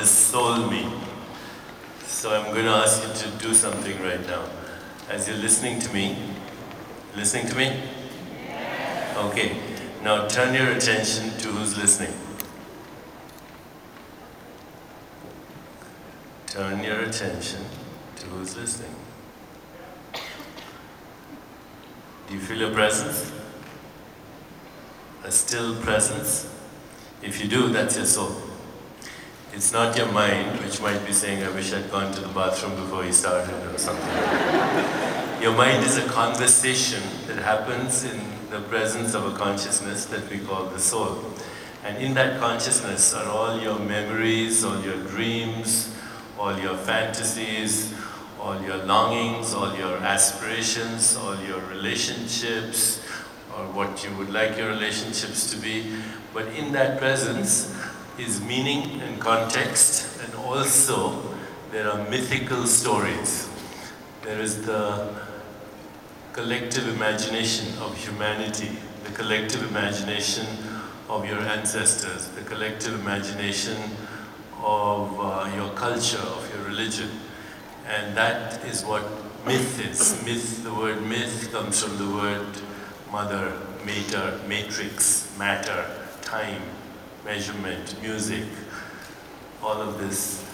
soul me. So I'm going to ask you to do something right now. As you're listening to me, Okay, now turn your attention to who's listening. Turn your attention to who's listening. Do you feel a presence? A still presence? If you do, that's your soul. It's not your mind, which might be saying, I wish I'd gone to the bathroom before you started or something. Your mind is a conversation that happens in the presence of a consciousness that we call the soul. And in that consciousness are all your memories, all your dreams, all your fantasies, all your longings, all your aspirations, all your relationships, or what you would like your relationships to be. But in that presence is meaning and context, and also there are mythical stories. There is the collective imagination of humanity, the collective imagination of your ancestors, the collective imagination of your culture, of your religion. And that is what myth is. Myth, the word myth comes from the word mother, mater, matrix, matter, time, measurement, music, all of this